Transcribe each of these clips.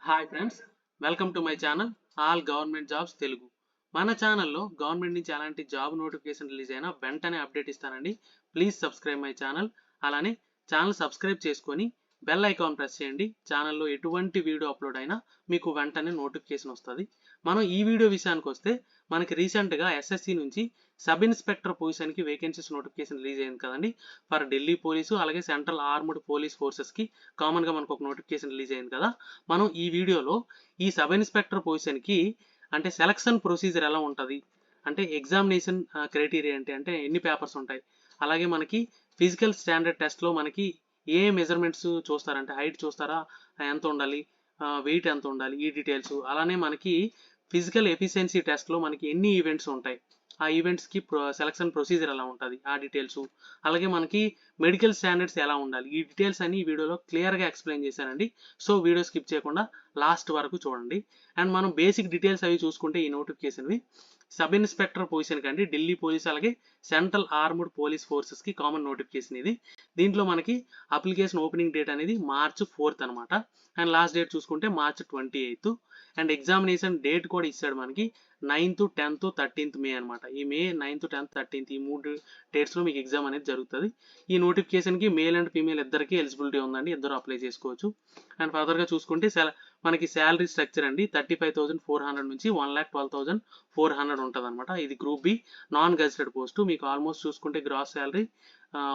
Hi friends, welcome to my channel all government jobs Telugu. మన ఛానల్లో government నుంచి ఎలాంటి జాబ్ నోటిఫికేషన్ రిలీజ్ అయినా వెంటనే అప్డేట్ ఇస్తానండి. Please subscribe my channel. అలానే ఛానల్ సబ్స్క్రైబ్ చేసుకొని బెల్ ఐకాన్ ప్రెస్ చేయండి. ఛానల్లో ఎటువంటి వీడియో అప్లోడ్ అయినా మీకు వెంటనే నోటిఫికేషన్ వస్తుంది. మనం ఈ వీడియో విషయానికి వస్తే మనకి రీసెంట్గా ఎస్ఎస్సి నుంచి సబ్ ఇన్స్పెక్టర్ పొజిషన్కి వేకెన్సీస్ నోటిఫికేషన్ రిలీజ్ అయింది కదండి. ఫర్ ఢిల్లీ పోలీసు అలాగే సెంట్రల్ ఆర్మ్డ్ పోలీస్ ఫోర్సెస్కి కామన్గా మనకు ఒక నోటిఫికేషన్ రిలీజ్ అయింది కదా. మనం ఈ వీడియోలో ఈ సబ్ ఇన్స్పెక్టర్ పొజిషన్కి అంటే సెలక్షన్ ప్రొసీజర్ ఎలా ఉంటుంది, అంటే ఎగ్జామినేషన్ క్రైటీరియా ఏంటి, అంటే ఎన్ని పేపర్స్ ఉంటాయి, అలాగే మనకి ఫిజికల్ స్టాండర్డ్ టెస్ట్లో మనకి ఏ మెజర్మెంట్స్ చూస్తారంటే హైట్ చూస్తారా, ఎంత ఉండాలి, వెయిట్ ఎంత ఉండాలి, ఈ డీటెయిల్స్. అలానే మనకి ఫిజికల్ ఎఫిషియన్సీ టెస్ట్లో మనకి ఎన్ని ఈవెంట్స్ ఉంటాయి, ఆ ఈవెంట్స్కి సెలక్షన్ ప్రొసీజర్ ఎలా ఉంటుంది, ఆ డీటెయిల్స్. అలాగే మనకి మెడికల్ స్టాండర్డ్స్ ఎలా ఉండాలి, ఈ డీటెయిల్స్ అన్ని ఈ వీడియోలో క్లియర్గా ఎక్స్ప్లెయిన్ చేశానండి. సో వీడియో స్కిప్ చేయకుండా లాస్ట్ వరకు చూడండి. అండ్ మనం బేసిక్ డీటెయిల్స్ అవి చూసుకుంటే ఈ నోటిఫికేషన్వి సబ్ ఇన్స్పెక్టర్ పొజిషన్ కండి ఢిల్లీ పోలీస్ అలాగే సెంట్రల్ ఆర్మ్డ్ పోలీస్ ఫోర్సెస్కి కామన్ నోటిఫికేషన్ ఇది. దీంట్లో మనకి అప్లికేషన్ ఓపెనింగ్ డేట్ అనేది March 4th అనమాట. అండ్ లాస్ట్ డేట్ చూసుకుంటే March 28th. And examination date కూడా ఇచ్చాడు మనకి 9th, 10th, 13th మే అనమాట. ఈ మే 9th, 10th, 13th ఈ 3 డేట్స్లో మీకు ఎగ్జామ్ అనేది జరుగుతుంది. ఈ నోటిఫికేషన్కి మేల్ అండ్ ఫీమేల్ ఇద్దరికి ఎలిజిబిలిటీ ఉందండి, ఇద్దరు అప్లై చేసుకోవచ్చు. అండ్ ఫర్దర్గా చూసుకుంటే మనకి శాలరీ స్ట్రక్చర్ అండి 35,400 నుంచి 1,12,400 ఉంటుంది అనమాట. ఇది group B non gazetted post. మీకు ఆల్మోస్ట్ చూసుకుంటే గ్రాస్ శాలరీ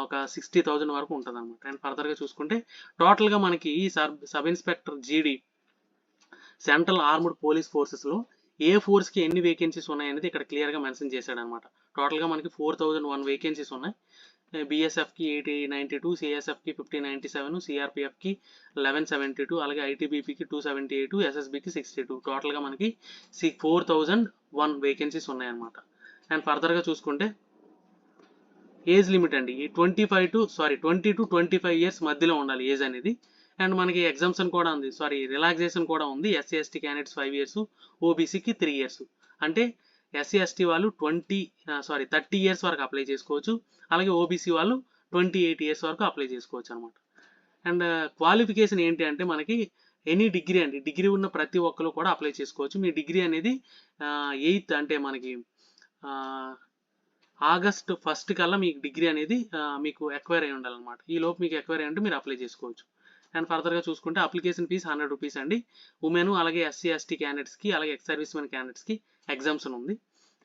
ఒక 60,000 వరకు ఉంటుంది అనమాట. అండ్ ఫర్దర్గా చూసుకుంటే టోటల్గా మనకి ఈ సబ్ ఇన్స్పెక్టర్ జీడీ సెంట్రల్ ఆర్మ్డ్ పోలీస్ ఫోర్సెస్లో ఏ ఫోర్స్కి ఎన్ని వేకెన్సీస్ ఉన్నాయనేది ఇక్కడ క్లియర్గా మెన్షన్ చేశాడు అనమాట. టోటల్గా మనకి 4,001 వేకెన్సీస్ ఉన్నాయి. బీఎస్ఎఫ్కి 892, సిఎస్ఎఫ్కి 1597, సిఆర్పిఎఫ్కి 1172, అలాగే ఐటీబీపీకి 278, ఎస్ఎస్బికి 62. టోటల్గా మనకి 4,001 వేకెన్సీస్ ఉన్నాయన్నమాట. అండ్ ఫర్దర్గా చూసుకుంటే ఏజ్ లిమిట్ అండి 20 to 25 ఇయర్స్ మధ్యలో ఉండాలి ఏజ్ అనేది. అండ్ మనకి ఎగ్జామ్షన్ కూడా ఉంది, రిలాక్సేషన్ కూడా ఉంది. ఎస్సీ ఎస్టీ క్యాండిడేట్స్ 5 ఇయర్స్, ఓబీసీకి 3 ఇయర్స్. అంటే ఎస్సీ ఎస్టీ వాళ్ళు 30 ఇయర్స్ వరకు అప్లై చేసుకోవచ్చు, అలాగే ఓబీసీ వాళ్ళు 28 ఇయర్స్ వరకు అప్లై చేసుకోవచ్చు అనమాట. అండ్ క్వాలిఫికేషన్ ఏంటి అంటే మనకి ఎనీ డిగ్రీ అండి, డిగ్రీ ఉన్న ప్రతి ఒక్కరు కూడా అప్లై చేసుకోవచ్చు. మీ డిగ్రీ అనేది 8th అంటే మనకి August 1st కల్లా మీకు డిగ్రీ అనేది మీకు ఎక్వైర్ అయి ఉండాలన్నమాట. ఈ లోపు మీకు ఎక్వైర్ అయ్యి ఉంటే మీరు అప్లై చేసుకోవచ్చు. అండ్ ఫర్దర్గా చూసుకుంటే అప్లికేషన్ ఫీజ్ 100 రూపీస్ అండి. ఉమెన్ అలాగే ఎస్సీ ఎస్టీ క్యాండిడేట్స్కి అలాగే ఎక్స్ సర్వీస్ మెన్ క్యాండిడేట్స్కి ఎగ్జామ్షన్ ఉంది.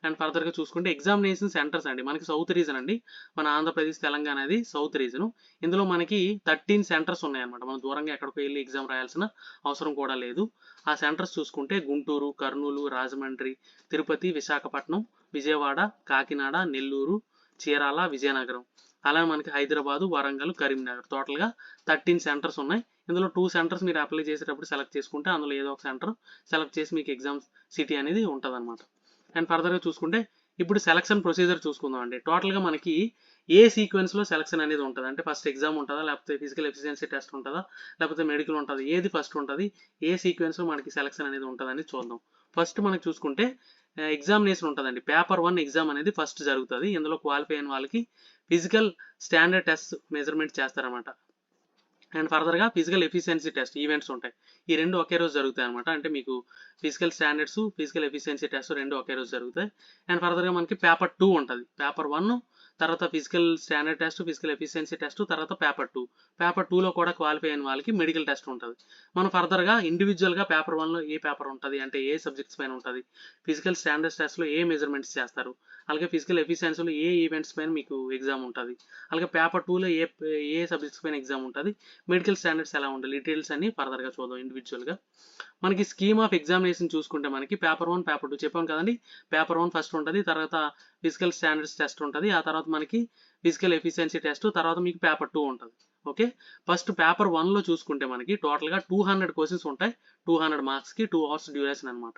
అండ్ ఫర్దర్గా చూసుకుంటే ఎగ్జామినేషన్ సెంటర్స్ అండి మనకి సౌత్ రీజన్ అండి, మన ఆంధ్రప్రదేశ్ తెలంగాణ అనేది సౌత్ రీజన్. ఇందులో మనకి 13 సెంటర్స్ ఉన్నాయన్నమాట. మనం దూరంగా ఎక్కడికి వెళ్ళి ఎగ్జామ్ రాయాల్సిన అవసరం కూడా లేదు. ఆ సెంటర్స్ చూసుకుంటే గుంటూరు, కర్నూలు, రాజమండ్రి, తిరుపతి, విశాఖపట్నం, విజయవాడ, కాకినాడ, నెల్లూరు, చీరాల, విజయనగరం, అలాగే మనకి హైదరాబాదు, వరంగల్, కరీంనగర్. టోటల్గా 13 సెంటర్స్ ఉన్నాయి. ఇందులో 2 సెంటర్స్ మీరు అప్లై చేసేటప్పుడు సెలెక్ట్ చేసుకుంటే అందులో ఏదో ఒక సెంటర్ సెలెక్ట్ చేసి మీకు ఎగ్జామ్ సిటీ అనేది ఉంటుంది అనమాట. అండ్ ఫర్దర్గా చూసుకుంటే ఇప్పుడు సెలక్షన్ ప్రొసీజర్ చూసుకుందాం అండి. టోటల్గా మనకి ఏ సీక్వెన్స్లో సెలక్షన్ అనేది ఉంటుంది అంటే ఫస్ట్ ఎగ్జామ్ ఉంటుందా, లేకపోతే ఫిజికల్ ఎఫిషియన్సీ టెస్ట్ ఉంటుందా, లేకపోతే మెడికల్ ఉంటుంది, ఏది ఫస్ట్ ఉంటుంది, ఏ సీక్వెన్స్లో మనకి సెలక్షన్ అనేది ఉంటుందని చూద్దాం. ఫస్ట్ మనకి చూసుకుంటే ఎగ్జామినేషన్ ఉంటుందండి. పేపర్ 1 ఎగ్జామ్ అనేది ఫస్ట్ జరుగుతుంది. ఇందులో క్వాలిఫై అయిన వాళ్ళకి ఫిజికల్ స్టాండర్డ్ టెస్ట్ మెజర్మెంట్ చేస్తారనమాట. అండ్ ఫర్దర్గా ఫిజికల్ ఎఫిషియన్సీ టెస్ట్ ఈవెంట్స్ ఉంటాయి. ఈ రెండు ఒకే రోజు జరుగుతాయి అనమాట. అంటే మీకు physical standards, physical efficiency test రెండు ఒకే రోజు జరుగుతాయి. అండ్ ఫర్దర్గా మనకి పేపర్ 2 ఉంటుంది. పేపర్ 1 తర్వాత physical standard test, physical efficiency test, తర్వాత పేపర్ 2. పేపర్ 2లో కూడా క్వాలిఫై అయిన వాళ్ళకి మెడికల్ టెస్ట్ ఉంటుంది. మనం ఫర్దర్గా ఇండివిజువల్గా పేపర్ 1లో ఏ పేపర్ ఉంటుంది, అంటే ఏ సబ్జెక్ట్స్ పైన ఉంటుంది, ఫిజికల్ స్టాండర్డ్స్ టెస్ట్లో ఏ మెజర్మెంట్స్ చేస్తారు, అలాగే ఫిజికల్ ఎఫిషియన్సీలో ఏ ఈవెంట్స్ పైన మీకు ఎగ్జామ్ ఉంటుంది, అలాగే పేపర్ 2లో ఏ సబ్జెక్ట్స్ పైన ఎగ్జామ్ ఉంటుంది, మెడికల్ స్టాండర్డ్స్ ఎలా ఉండాలి, డీటెయిల్స్ అన్ని ఫర్దర్గా చూద్దాం ఇండివిజువల్గా. మనకి స్కీమ్ ఆఫ్ ఎగ్జామినేషన్ చూసుకుంటే మనకి పేపర్ 1, పేపర్ 2 చెప్పాం కదండి. పేపర్ 1 ఫస్ట్ ఉంటుంది, తర్వాత ఫిజికల్ స్టాండర్డ్స్ టెస్ట్ ఉంటుంది, ఆ తర్వాత మనకి ఫిజికల్ ఎఫిషియన్సీ టెస్ట్, తర్వాత మీకు పేపర్ 2 ఉంటుంది. ఓకే, ఫస్ట్ పేపర్ 1లో చూసుకుంటే మనకి టోటల్గా 200 క్వశ్చన్స్ ఉంటాయి. 200 మార్క్స్కి 2 hours డ్యూరేషన్ అనమాట.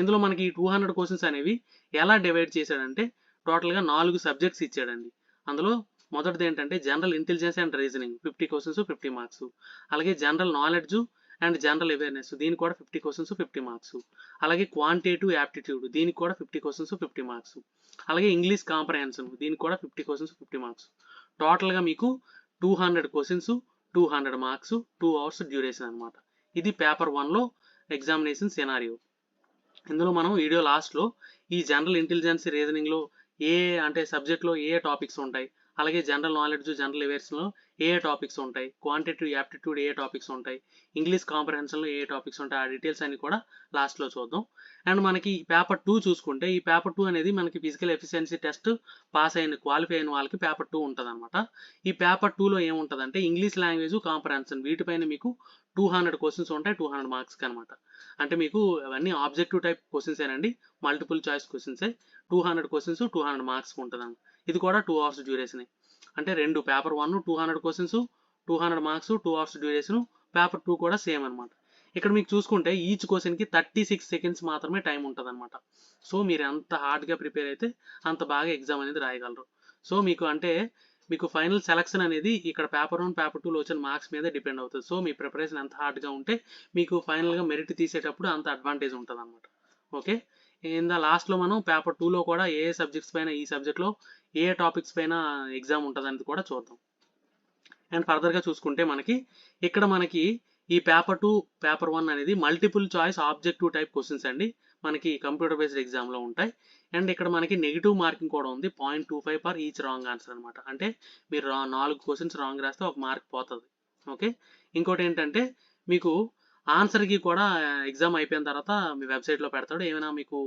ఇందులో మనకి 200 క్వశ్చన్స్ అనేవి ఎలా డివైడ్ చేశాడంటే టోటల్గా 4 సబ్జెక్ట్స్ ఇచ్చాడండి. అందులో మొదటిది ఏంటంటే general intelligence and reasoning 50 questions 50 marks, అలాగే general knowledge and general awareness దీనికి కూడా 50 క్వశ్చన్స్ 50 మార్క్స్, అలాగే క్వాంటిటేటివ్ యాప్టిట్యూడ్ దీనికి కూడా 50 క్వశ్చన్స్ 50 మార్క్స్, అలాగే ఇంగ్లీష్ కాంప్రహెన్షన్ దీనికి కూడా 50 క్వశ్చన్స్ 50 మార్క్స్. టోటల్గా మీకు 200 క్వశ్చన్స్ 200 మార్క్స్ 2 hours డ్యూరేషన్ అనమాట. ఇది పేపర్ 1లో ఎగ్జామినేషన్ సినారియో. ఇందులో మనం వీడియో లాస్ట్లో ఈ జనరల్ ఇంటెలిజెన్స్ రీజనింగ్లో అంటే సబ్జెక్ట్లో ఏ టాపిక్స్ ఉంటాయి, అలాగే జనరల్ నాలెడ్జ్ జనరల్ అవేర్స్లో ఏ టాపిక్స్ ఉంటాయి, క్వాంటిటివ్ యాప్టిట్యూడ్ ఏ టాపిక్స్ ఉంటాయి, ఇంగ్లీష్ కాంప్రహెన్షన్లో ఏ టాపిక్స్ ఉంటాయి, ఆ డీటెయిల్స్ అన్ని కూడా లాస్ట్లో చూద్దాం. అండ్ మనకి పేపర్ 2 చూసుకుంటే ఈ పేపర్ 2 అనేది మనకి ఫిజికల్ ఎఫిషియన్సీ టెస్ట్ క్వాలిఫై అయిన వాళ్ళకి పేపర్ 2 ఉంటుంది అనమాట. ఈ పేపర్ 2లో ఏముంటుందంటే ఇంగ్లీష్ లాంగ్వేజ్ కాంప్రహెన్షన్ వీటిపైన మీకు 200 క్వశ్చన్స్ ఉంటాయి 200 మార్క్స్కి అనమాట. అంటే మీకు అవన్నీ ఆబ్జెక్టివ్ టైప్ క్వశ్చన్స్ ఏనండి, మల్టిపుల్ చాయిస్ క్వశ్చన్సే. 200 క్వశ్చన్స్ 200 మార్క్స్ ఉంటుంది. ఇది కూడా 2 అవర్స్ డ్యూరేషన్. అంటే రెండు paper 1 200 questions 200 marks 2 hours duration, paper 2 కూడా సేమ్ అనమాట. ఇక్కడ మీకు చూసుకుంటే ఈచ్ క్వశ్చన్కి 36 సెకండ్స్ మాత్రమే టైం ఉంటుంది అనమాట. సో మీరు ఎంత హార్డ్గా ప్రిపేర్ అయితే అంత బాగా ఎగ్జామ్ అనేది రాయగలరు. సో మీకు ఫైనల్ సెలక్షన్ అనేది ఇక్కడ పేపర్ 1 పేపర్ 2లో వచ్చిన మార్క్స్ మీద డిపెండ్ అవుతుంది. సో మీ ప్రిపరేషన్ ఎంత హార్డ్గా ఉంటే మీకు ఫైనల్గా మెరిట్ తీసేటప్పుడు అంత అడ్వాంటేజ్ ఉంటుంది అనమాట. ఓకే, లాస్ట్లో మనం పేపర్ 2లో కూడా ఏ సబ్జెక్ట్స్ పైన ఈ సబ్జెక్ట్లో ఏ టాపిక్స్ పైన ఎగ్జామ్ ఉంటుంది అనేది కూడా చూద్దాం. అండ్ ఫర్దర్గా చూసుకుంటే మనకి ఈ పేపర్ 2 పేపర్ 1 అనేది multiple choice objective type questions అండి, మనకి కంప్యూటర్ బేస్డ్ ఎగ్జామ్లో ఉంటాయి. అండ్ ఇక్కడ మనకి నెగిటివ్ మార్కింగ్ కూడా ఉంది, 0.25 ఫర్ ఈచ్ రాంగ్ ఆన్సర్ అనమాట. అంటే మీరు 4 క్వశ్చన్స్ రాంగ్ రాస్తే 1 మార్క్ పోతుంది. ఓకే, ఇంకోటి ఏంటంటే మీకు ఆన్సర్కి కూడా ఎగ్జామ్ అయిపోయిన తర్వాత మీ వెబ్సైట్లో పెడతాడు. ఏమైనా మీకు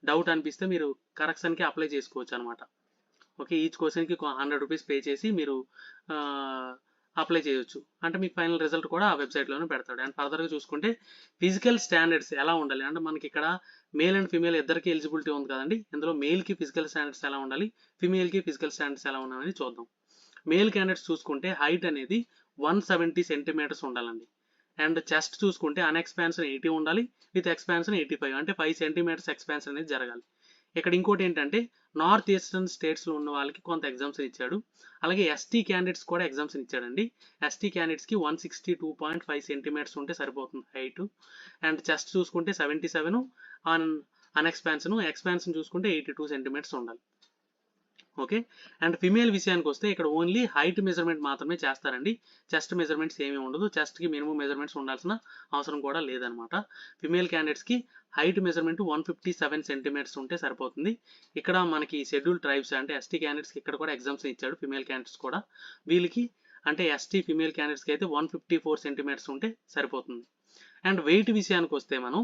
డౌట్ అనిపిస్తే మీరు కరెక్షన్కి అప్లై చేసుకోవచ్చు అనమాట. ఓకే, ఈచ్ క్వశ్చన్కి 100 రూపీస్ పే చేసి మీరు అప్లై చేయొచ్చు. అంటే మీకు ఫైనల్ రిజల్ట్ కూడా ఆ వెబ్సైట్లోనే పెడతాడు. అండ్ ఫర్దర్గా చూసుకుంటే ఫిజికల్ స్టాండర్డ్స్ ఎలా ఉండాలి అంటే మనకి ఇక్కడ మేల్ అండ్ ఫిమేల్ ఇద్దరికి ఎలిజిబిలిటీ ఉంది కదండి. ఇందులో మేల్కి ఫిజికల్ స్టాండర్డ్స్ ఎలా ఉండాలి, ఫిమేల్కి ఫిజికల్ స్టాండర్డ్స్ ఎలా ఉండాలని చూద్దాం. మేల్ క్యాండిడేట్స్ చూసుకుంటే హైట్ అనేది 170 సెంటీమీటర్స్ ఉండాలండి. అండ్ చెస్ట్ చూసుకుంటే అన్ఎక్స్పాన్షన్ 80 ఉండాలి, విత్ ఎక్స్పాన్షన్ 85, అంటే 5 సెంటీమీటర్స్ ఎక్స్పాన్షన్ అనేది జరగాలి. ఇక్కడ ఇంకోటి ఏంటంటే నార్త్ ఈస్టర్న్ స్టేట్స్లో ఉన్న వాళ్ళకి కొంత ఎగ్జామ్షన్ ఇచ్చాడు. అలాగే ఎస్టీ క్యాండిడేట్స్ కూడా ఎగ్జామ్షన్ ఇచ్చాడండి. ఎస్టీ క్యాండిడేట్స్కి 162.5 సెంటీమీటర్స్ ఉంటే సరిపోతుంది హైట్. అండ్ చెస్ట్ చూసుకుంటే 77, ఎక్స్పాన్షన్ చూసుకుంటే 82 సెంటీమీటర్స్ ఉండాలి. ఓకే, అండ్ ఫిమేల్ విషయానికి వస్తే ఇక్కడ ఓన్లీ హైట్ మెజర్మెంట్ మాత్రమే చేస్తారండి, చెస్ట్ మెజర్మెంట్స్ ఏమీ ఉండదు. చెస్ట్కి మినిమం మెజర్మెంట్స్ ఉండాల్సిన అవసరం కూడా లేదనమాట. ఫిమేల్ క్యాండిడేట్స్కి హైట్ మెజర్మెంట్ 157 సెంటీమీటర్స్ ఉంటే సరిపోతుంది. ఇక్కడ మనకి షెడ్యూల్ ట్రైబ్స్ అంటే ఎస్టీ క్యాండిడేట్స్కి ఇక్కడ కూడా ఎగ్జామ్స్ ఇచ్చాడు, ఫిమేల్ క్యాండిడేట్స్ కూడా. వీళ్ళకి అంటే ఎస్టీ ఫిమేల్ క్యాండిడేట్స్కి అయితే 154 సెంటీమీటర్స్ ఉంటే సరిపోతుంది. అండ్ వెయిట్ విషయానికి వస్తే మనం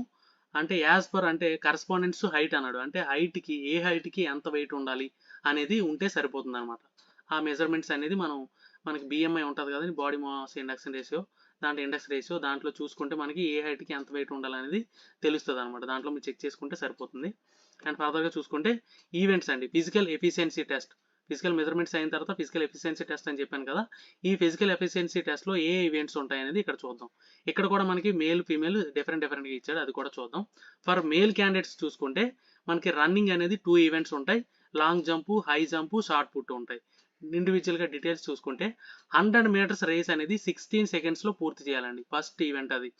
అంటే యాజ్ పర్ అంటే కరస్పాండెన్స్ హైట్ అన్నాడు, అంటే హైట్కి ఏ హైట్కి ఎంత వెయిట్ ఉండాలి అనేది ఉంటే సరిపోతుంది అనమాట. ఆ మెజర్మెంట్స్ అనేది మనకి బిఎంఐ ఉంటుంది కదండి, బాడీ మాస్ ఇండెక్స్ రేషియో, దాంట్లో ఇండెక్స్ రేషియో దాంట్లో చూసుకుంటే మనకి ఏ హైట్కి ఎంత వెయిట్ ఉండాలనేది తెలుస్తుంది అనమాట. దాంట్లో మీరు చెక్ చేసుకుంటే సరిపోతుంది. అండ్ ఫర్దర్గా చూసుకుంటే ఈవెంట్స్ అండి, physical efficiency test, physical measurements అయిన తర్వాత ఫిజికల్ ఎఫిషియన్సీ టెస్ట్ అని చెప్పాను కదా. ఈ ఫిజికల్ ఎఫిషియన్సీ టెస్ట్లో ఏ ఈవెంట్స్ ఉంటాయి అనేది ఇక్కడ చూద్దాం. ఇక్కడ కూడా మనకి మేల్ ఫీమేల్ డిఫరెంట్గా ఇచ్చాడు, అది కూడా చూద్దాం. ఫర్ మేల్ క్యాండిడేట్స్ చూసుకుంటే మనకి రన్నింగ్ అనేది 2 ఈవెంట్స్ ఉంటాయి, long jump high jump shot put ఉంటాయి. ఇండివిజువల్గా డీటెయిల్స్ చూసుకుంటే 100 మీటర్స్ రేస్ అనేది 16 సెకండ్స్లో పూర్తి చేయాలండి, ఫస్ట్ ఈవెంట్ అది.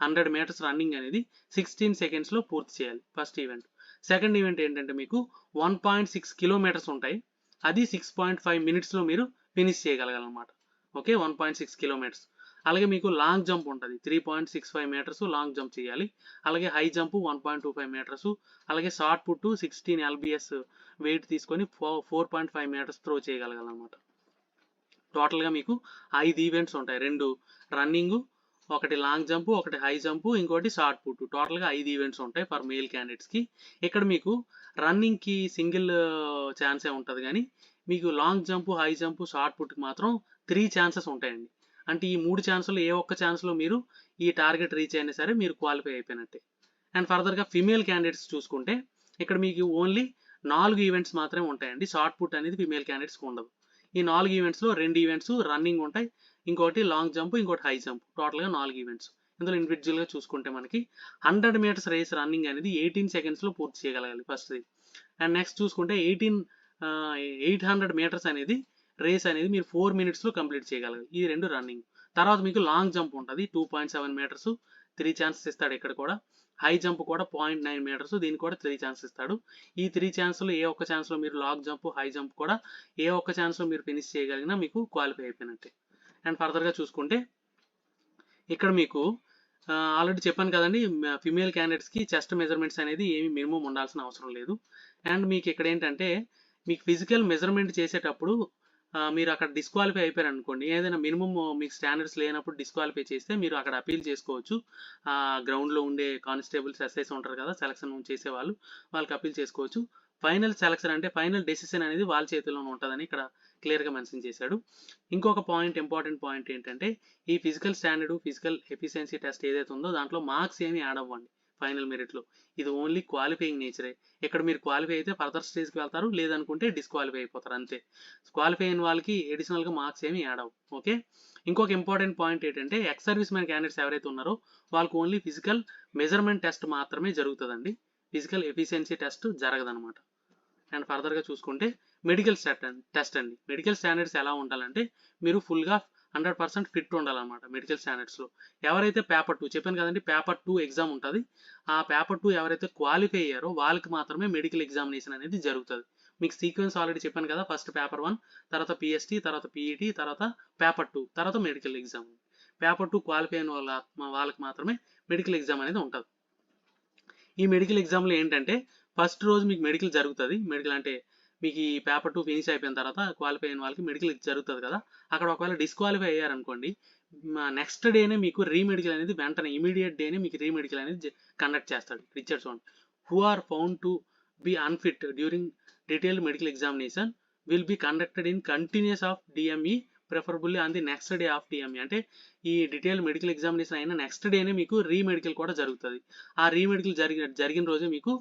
100 మీటర్స్ రన్నింగ్ అనేది 16 సెకండ్స్లో పూర్తి చేయాలి ఫస్ట్ ఈవెంట్. సెకండ్ ఈవెంట్ ఏంటంటే మీకు 1.6 కిలోమీటర్స్ ఉంటాయి, అది 6.5 మినిట్స్లో మీరు ఫినిష్ చేయగలగాలన్నమాట. Okay, 1.6 kilometres. అలాగే మీకు లాంగ్ జంప్ ఉంటుంది, 3.65 మీటర్స్ లాంగ్ జంప్ చేయాలి. అలాగే హై జంప్ 1.25 మీటర్స్. అలాగే షార్ట్ పుట్ 16 LBS వెయిట్ తీసుకొని 4.5 మీటర్స్ త్రో చేయగలగాలన్నమాట. టోటల్గా మీకు 5 ఈవెంట్స్ ఉంటాయి, 2 రన్నింగ్, ఒకటి లాంగ్ జంప్, ఒకటి హై జంప్, ఇంకోటి షార్ట్ పుట్. టోటల్గా 5 ఈవెంట్స్ ఉంటాయి ఫర్ మేల్ క్యాండిడేట్స్కి. ఇక్కడ మీకు రన్నింగ్కి సింగిల్ ఛాన్సే ఉంటుంది, కానీ మీకు long jump high jump shot పుట్కి మాత్రం 3 ఛాన్సెస్ ఉంటాయండి. అంటే ఈ 3 ఛాన్సులు ఏ ఒక్క ఛాన్స్లో మీరు ఈ టార్గెట్ రీచ్ అయినా సరే మీరు క్వాలిఫై అయిపోయినట్టే. అండ్ ఫర్దర్గా ఫిమేల్ క్యాండిడేట్స్ చూసుకుంటే ఇక్కడ మీకు ఓన్లీ 4 ఈవెంట్స్ మాత్రమే ఉంటాయండి, షార్ట్ పుట్ అనేది ఫిమేల్ క్యాండిడేట్స్కి ఉండదు. ఈ 4 ఈవెంట్స్లో 2 ఈవెంట్స్ రన్నింగ్ ఉంటాయి, ఇంకోటి లాంగ్ జంప్, ఇంకోటి హై జంప్. టోటల్గా 4 ఈవెంట్స్. ఇందులో ఇండివిజువల్గా చూసుకుంటే మనకి 100 మీటర్స్ రేస్ రన్నింగ్ అనేది 18 సెకండ్స్లో పూర్తి చేయగలగాలి ఫస్ట్ది. అండ్ నెక్స్ట్ చూసుకుంటే 800 మీటర్స్ అనేది రేస్ అనేది మీరు 4 మినిట్స్లో కంప్లీట్ చేయగలగాలి. ఈ 2 రన్నింగ్. తర్వాత మీకు లాంగ్ జంప్ ఉంటుంది, 2.7 మీటర్స్, 3 ఛాన్సెస్ ఇస్తాడు ఇక్కడ కూడా. హై జంప్ కూడా 0.9 మీటర్స్, దీనికి కూడా 3 ఛాన్సెస్ ఇస్తాడు. ఈ 3 ఛాన్స్లో ఏ ఒక్క ఛాన్స్లో మీరు లాంగ్ జంప్ హై జంప్ కూడా ఏ ఒక్క ఛాన్స్లో మీరు ఫినిష్ చేయగలిగినా మీకు క్వాలిఫై అయిపోయినట్టే. అండ్ ఫర్దర్గా చూసుకుంటే ఇక్కడ మీకు ఆల్రెడీ చెప్పాను కదండి, ఫిమేల్ క్యాండిడేట్స్కి చెస్ట్ మెజర్మెంట్స్ అనేది ఏమి మినిమం ఉండాల్సిన అవసరం లేదు. అండ్ మీకు ఇక్కడ ఏంటంటే మీకు ఫిజికల్ మెజర్మెంట్ చేసేటప్పుడు మీరు అక్కడ డిస్క్వాలిఫై అయిపోయారు అనుకోండి, ఏదైనా మినిమం మీకు స్టాండర్డ్స్ లేనప్పుడు డిస్క్వాలిఫై చేస్తే మీరు అక్కడ అపీల్ చేసుకోవచ్చు. గ్రౌండ్లో ఉండే కానిస్టేబుల్స్ ఎస్ఐస్ ఉంటారు కదా సెలక్షన్ చేసేవాళ్ళు, వాళ్ళకి అపీల్ చేసుకోవచ్చు. ఫైనల్ సెలక్షన్ అంటే ఫైనల్ డెసిషన్ అనేది వాళ్ళ చేతిలోనే ఉంటుందని ఇక్కడ క్లియర్గా మెన్షన్ చేశాడు. ఇంకొక పాయింట్, ఇంపార్టెంట్ పాయింట్ ఏంటంటే ఈ physical standard, physical efficiency test ఏదైతే ఉందో దాంట్లో మార్క్స్ ఏమి యాడ్ అవ్వండి ఫైనల్ మెరిట్లో. ఇది ఓన్లీ క్వాలిఫైయింగ్ నేచరే. ఇక్కడ మీరు క్వాలిఫై అయితే ఫర్దర్ స్టేజ్కి వెళ్తారు, లేదనుకుంటే డిస్క్వాలిఫై అయిపోతారు అంతే. క్వాలిఫై అయిన వాళ్ళకి అడిషనల్గా మార్క్స్ ఏమి యాడ్ అవ్వు. ఓకే. ఇంకొక ఇంపార్టెంట్ పాయింట్ ఏంటంటే ఎక్స్ సర్వీస్ మ్యాన్ క్యాండిడేట్స్ ఎవరైతే ఉన్నారో వాళ్ళకి ఓన్లీ ఫిజికల్ మెజర్మెంట్ టెస్ట్ మాత్రమే జరుగుతుందండి, ఫిజికల్ ఎఫిషియన్సీ టెస్ట్ జరగదనమాట. అండ్ ఫర్దర్గా చూసుకుంటే మెడికల్ టెస్ట్ అండి. మెడికల్ స్టాండర్డ్స్ ఎలా ఉండాలంటే మీరు ఫుల్గా 100% ఫిట్ ఉండాలన్నమాట మెడికల్ స్టాండర్డ్స్లో. ఎవరైతే పేపర్ 2 చెప్పాను కదండి, పేపర్ 2 ఎగ్జామ్ ఉంటుంది, ఆ పేపర్ 2 ఎవరైతే క్వాలిఫై అయ్యారో వాళ్ళకి మాత్రమే మెడికల్ ఎగ్జామినేషన్ అనేది జరుగుతుంది. మీకు సీక్వెన్స్ ఆల్రెడీ చెప్పాను కదా, ఫస్ట్ పేపర్ 1, తర్వాత పిఎస్టీ, తర్వాత పీఈటీ, తర్వాత పేపర్ 2, తర్వాత మెడికల్ ఎగ్జామ్. పేపర్ 2 క్వాలిఫై అయిన వాళ్ళకి మాత్రమే మెడికల్ ఎగ్జామ్ అనేది ఉంటుంది. ఈ మెడికల్ ఎగ్జామ్లో ఏంటంటే ఫస్ట్ రోజు మీకు మెడికల్ జరుగుతుంది. మెడికల్ అంటే మీకు ఈ పేపర్ 2 ఫినిష్ అయిపోయిన తర్వాత క్వాలిఫై అయిన వాళ్ళకి మెడికల్ జరుగుతుంది కదా, అక్కడ ఒకవేళ డిస్క్వాలిఫై అయ్యారనుకోండి, నెక్స్ట్ డేనే మీకు రీమెడికల్ అనేది వెంటనే ఇమీడియట్ డేనే మీకు రీమెడికల్ అనేది కండక్ట్ చేస్తాడు. Richards one who are found to be unfit during detailed medical examination will be conducted in continuous of DME preferably on the next day of DME. అంటే ఈ డీటెయిల్ మెడికల్ ఎగ్జామినేషన్ అయిన next డేనే మీకు re-medical కూడా జరుగుతుంది. ఆ re-medical జరిగిన రోజే మీకు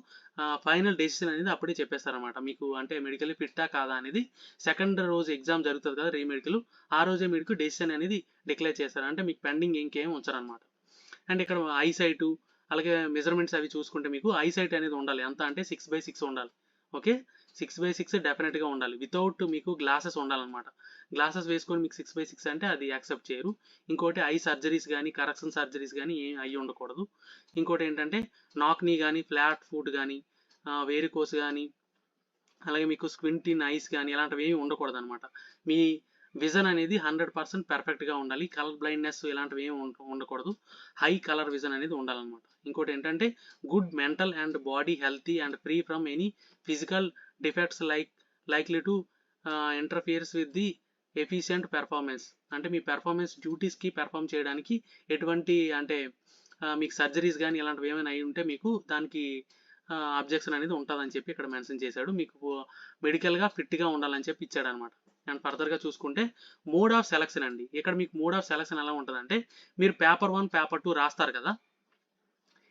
ఫైనల్ డెసిషన్ అనేది అప్పుడే చెప్పేస్తారనమాట, మీకు అంటే మెడికల్ ఫిట్టా కాదా అనేది. సెకండ్ రోజు ఎగ్జామ్ జరుగుతుంది కదా రీమెడికల్, ఆ రోజే మీకు డెసిషన్ అనేది డిక్లేర్ చేస్తారు, అంటే మీకు పెండింగ్ ఇంకేం ఉంచారనమాట. అండ్ ఇక్కడ ఐసైటు అలాగే మెజర్మెంట్స్ అవి చూసుకుంటే మీకు ఐసైట్ అనేది ఉండాలి, ఎంత అంటే 6/6 ఉండాలి. ఓకే, 6/6 డెఫినెట్గా ఉండాలి, వితౌట్ మీకు గ్లాసెస్ ఉండాలన్నమాట. గ్లాసెస్ వేసుకొని మీకు 6/6 అంటే అది యాక్సెప్ట్ చేయరు. ఇంకోటి ఐ సర్జరీస్ కానీ కరెక్షన్ సర్జరీస్ కానీ ఏం అయ్యి ఉండకూడదు. ఇంకోటి ఏంటంటే నాక్నీ కానీ ఫ్లాట్ ఫుట్ కానీ వేరికోస్ కానీ అలాగే మీకు స్క్వింట్ ఇన్ ఐస్ కానీ ఇలాంటివి ఏమి ఉండకూడదు అనమాట. మీ విజన్ అనేది 100% పర్ఫెక్ట్గా ఉండాలి, కలర్ బ్లైండ్నెస్ ఇలాంటివి ఏమి ఉండకూడదు, హై కలర్ విజన్ అనేది ఉండాలన్నమాట. ఇంకోటి ఏంటంటే good mental and body healthy and free from any physical defects likely to interferes with the efficient performance. అంటే మీ పెర్ఫార్మెన్స్ డ్యూటీస్కి పెర్ఫామ్ చేయడానికి ఎటువంటి అంటే మీకు సర్జరీస్ కానీ ఇలాంటివి ఏమైనా అయి ఉంటే మీకు దానికి అబ్జెక్షన్ అనేది ఉంటుందని చెప్పి ఇక్కడ మెన్షన్ చేశాడు. మీకు మెడికల్గా ఫిట్గా ఉండాలని చెప్పి ఇచ్చాడు అనమాట. అండ్ ఫర్దర్గా చూసుకుంటే మోడ్ ఆఫ్ సెలక్షన్ అండి. ఇక్కడ మీకు మోడ్ ఆఫ్ సెలక్షన్ ఎలా ఉంటుందంటే మీరు పేపర్ 1 పేపర్ 2 రాస్తారు కదా,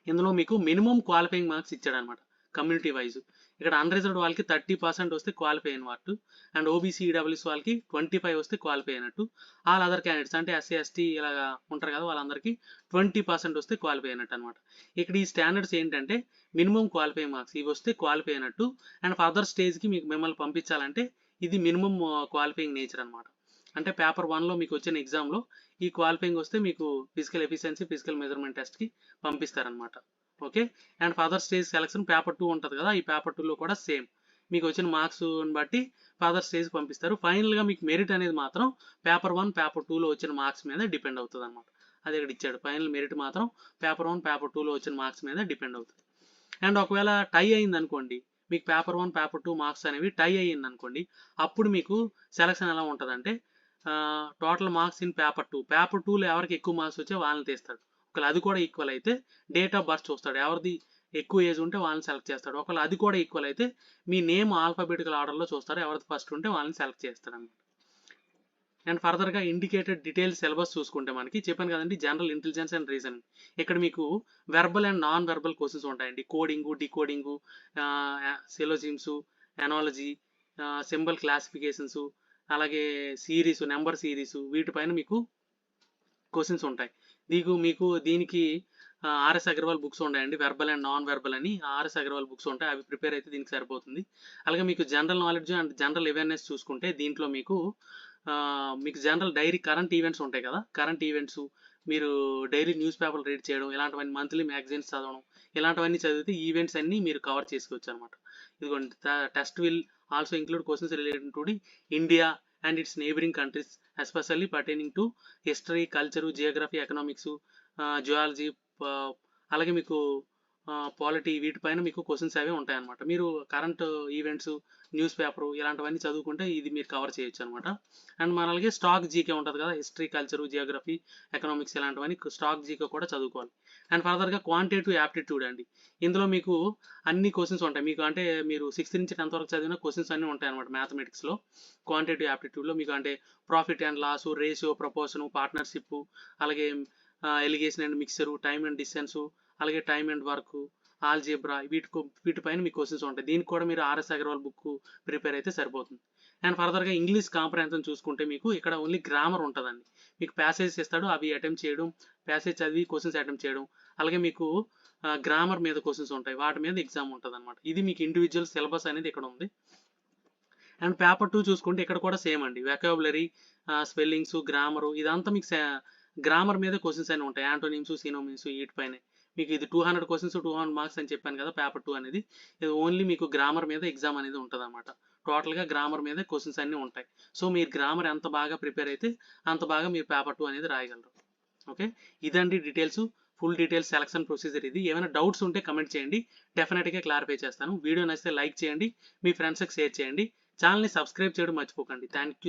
ఇందులో మీకు మినిమం క్వాలిఫైయింగ్ మార్క్స్ ఇచ్చాడు అనమాట కమ్యూనిటీ వైజ్. ఇక్కడ అన్రిజర్వ్డ్ వాళ్ళకి 30% వస్తే క్వాలిఫై అయిన వాటి, అండ్ ఓబీసీ ఈడబ్ల్యూఎస్ వాళ్ళకి 25 వస్తే క్వాలిఫై అయినట్టు, ఆల్ అదర్ క్యాండిడేట్స్ అంటే ఎస్సీ ఎస్టీ ఇలాగా ఉంటారు కదా వాళ్ళందరికీ 20% వస్తే క్వాలిఫై అయినట్టు అనమాట. ఇక్కడ ఈ స్టాండర్డ్స్ ఏంటంటే మినిమం క్వాలిఫైయింగ్ మార్క్స్ ఇవి వస్తే క్వాలిఫై అయినట్టు, అండ్ ఫర్దర్ స్టేజ్కి మీకు మిమ్మల్ని పంపించాలంటే ఇది మినిమం క్వాలిఫైయింగ్ నేచర్ అనమాట. అంటే పేపర్ 1లో మీకు వచ్చిన ఎగ్జామ్లో ఈ క్వాలిఫైయింగ్ వస్తే మీకు ఫిజికల్ ఎఫిషియన్సీ ఫిజికల్ మెజర్మెంట్ టెస్ట్కి పంపిస్తారనమాట. Okay, and further stage selection paper 2 ఉంటుంది కదా, ఈ పేపర్ 2లో కూడా సేమ్ మీకు వచ్చిన మార్క్స్ బట్టి ఫర్దర్ స్టేజ్ పంపిస్తారు. ఫైనల్గా మీకు మెరిట్ అనేది మాత్రం పేపర్ 1 పేపర్ 2లో వచ్చిన మార్క్స్ మీద డిపెండ్ అవుతుంది అనమాట. అది ఇక్కడ ఇచ్చాడు, ఫైనల్ మెరిట్ మాత్రం పేపర్ 1 పేపర్ 2లో వచ్చిన మార్క్స్ మీద డిపెండ్ అవుతుంది. అండ్ ఒకవేళ టై అయింది అనుకోండి, మీకు పేపర్ 1 పేపర్ 2 మార్క్స్ అనేవి టై అయ్యింది అనుకోండి, అప్పుడు మీకు సెలక్షన్ ఎలా ఉంటుందంటే total marks in paper 2, paper 2లో ఎవరికి ఎక్కువ మార్క్స్ వచ్చే వాళ్ళని తీస్తాడు. ఒకవేళ అది కూడా ఈక్వల్ అయితే డేట్ ఆఫ్ బర్త్ చూస్తాడు, ఎవరిది ఎక్కువ ఏజ్ ఉంటే వాళ్ళని సెలెక్ట్ చేస్తాడు. ఒకవేళ అది కూడా ఈక్వల్ అయితే మీ నేమ్ ఆల్ఫాబెటికల్ ఆర్డర్లో చూస్తారు, ఎవరిది ఫస్ట్ ఉంటే వాళ్ళని సెలెక్ట్ చేస్తాడు అనమాట. అండ్ ఫర్దర్గా ఇండికేటెడ్ డీటెయిల్ సిలబస్ చూసుకుంటే మనకి చెప్పాను కదండి, జనరల్ ఇంటెలిజెన్స్ అండ్ రీజనింగ్. ఇక్కడ మీకు verbal and non verbal questions ఉంటాయండి, coding decoding syllogisms analogy symbol classifications అలాగే సిరీస్ నెంబర్ సిరీస్ వీటిపైన మీకు క్వశ్చన్స్ ఉంటాయి. మీకు దీనికి ఆర్ఎస్ అగర్వాల్ బుక్స్ ఉంటాయండి, వెర్బల్ అండ్ నాన్ వెర్బల్ అని ఆర్ఎస్ అగర్వాల్ బుక్స్ ఉంటాయి, అవి ప్రిపేర్ అయితే దీనికి సరిపోతుంది. అలాగే మీకు general knowledge and general awareness చూసుకుంటే దీంట్లో మీకు జనరల్ డైరీ కరెంట్ ఈవెంట్స్ ఉంటాయి కదా, కరెంట్ ఈవెంట్స్ మీరు డైలీ న్యూస్ పేపర్లు రీడ్ చేయడం, ఇలాంటివన్నీ మంత్లీ మ్యాగజైన్స్ చదవడం, ఇలాంటివన్నీ చదివితే ఈవెంట్స్ అన్నీ మీరు కవర్ చేసుకోవచ్చు అనమాట. ఇదిగోండి, test will also include questions related to India and it's neighbouring countries especially pertaining to history culture Geography economics geology, అలాగే మీకు పాలిటీ, వీటిపైన మీకు క్వశ్చన్స్ అవి ఉంటాయన్నమాట. మీరు కరెంట్ ఈవెంట్స్, న్యూస్ పేపరు ఇలాంటివన్నీ చదువుకుంటే ఇది మీరు కవర్ చేయొచ్చు అనమాట. అండ్ మన అలాగే స్టాక్ జీకే ఉంటుంది కదా, హిస్టరీ, కల్చరు, జియోగ్రఫీ, ఎకనామిక్స్ ఇలాంటివన్నీ స్టాక్ జీకే కూడా చదువుకోవాలి. అండ్ ఫర్దర్గా క్వాంటిటేటివ్ యాప్టిట్యూడ్ అండి. ఇందులో మీకు అన్ని క్వశ్చన్స్ ఉంటాయి. మీకు అంటే మీరు 6th నుంచి 10th వరకు చదివిన క్వశ్చన్స్ అన్నీ ఉంటాయి అనమాట మ్యాథమెటిక్స్లో. క్వాంటిటేటివ్ యాప్టిట్యూడ్లో మీకు అంటే profit and loss, ratio, proportion, partnership, అలాగే alligation and mixture, time and distance, అలాగే టైమ్ అండ్ వర్క్, ఆల్జీబ్రా, వీటిపైన మీకు క్వశ్చన్స్ ఉంటాయి. దీనికి కూడా మీరు ఆర్ఎస్ అగర్వాల్ బుక్ ప్రిపేర్ అయితే సరిపోతుంది. అండ్ ఫర్దర్గా ఇంగ్లీష్ కాంప్రహెన్షన్ చూసుకుంటే మీకు ఇక్కడ ఓన్లీ గ్రామర్ ఉంటుందండి. మీకు ప్యాసేజ్ ఇస్తాడు, అవి అటెంప్ట్ చేయడం, ప్యాసేజ్ చదివి క్వశ్చన్స్ అటెంప్ట్ చేయడం, అలాగే మీకు గ్రామర్ మీద క్వశ్చన్స్ ఉంటాయి, వాటి మీద ఎగ్జామ్ ఉంటుంది అనమాట. ఇది మీకు ఇండివిజువల్ సిలబస్ అనేది ఇక్కడ ఉంది. అండ్ పేపర్ 2 చూసుకుంటే ఇక్కడ కూడా సేమ్ అండి. వెకాబులరీ, స్పెల్లింగ్స్, గ్రామరు, ఇదంతా మీకు గ్రామర్ మీద క్వశ్చన్స్ అని ఉంటాయి. యాంటోనిమ్స్, సినోనిమ్స్, వీటిపైనే మీకు ఇది 200 క్వశ్చన్స్, 200 మార్క్స్ అని చెప్పాను కదా పేపర్ 2 అనేది. ఇది ఓన్లీ మీకు గ్రామర్ మీద ఎగ్జామ్ అనేది ఉంటుంది అనమాట. టోటల్గా గ్రామర్ మీద క్వశ్చన్స్ అన్నీ ఉంటాయి. సో మీరు గ్రామర్ ఎంత బాగా ప్రిపేర్ అయితే అంత బాగా మీరు పేపర్ 2 అనేది రాయగలరు. ఓకే, ఇదండి details, full details selection procedure ఇది. ఏమైనా డౌట్స్ ఉంటే కమెంట్ చేయండి, డెఫినెట్గా క్లారిఫై చేస్తాను. వీడియో నచ్చితే లైక్ చేయండి, మీ ఫ్రెండ్స్కి షేర్ చేయండి, ఛానల్ని సబ్స్క్రైబ్ చేయడం మర్చిపోకండి. Thank you.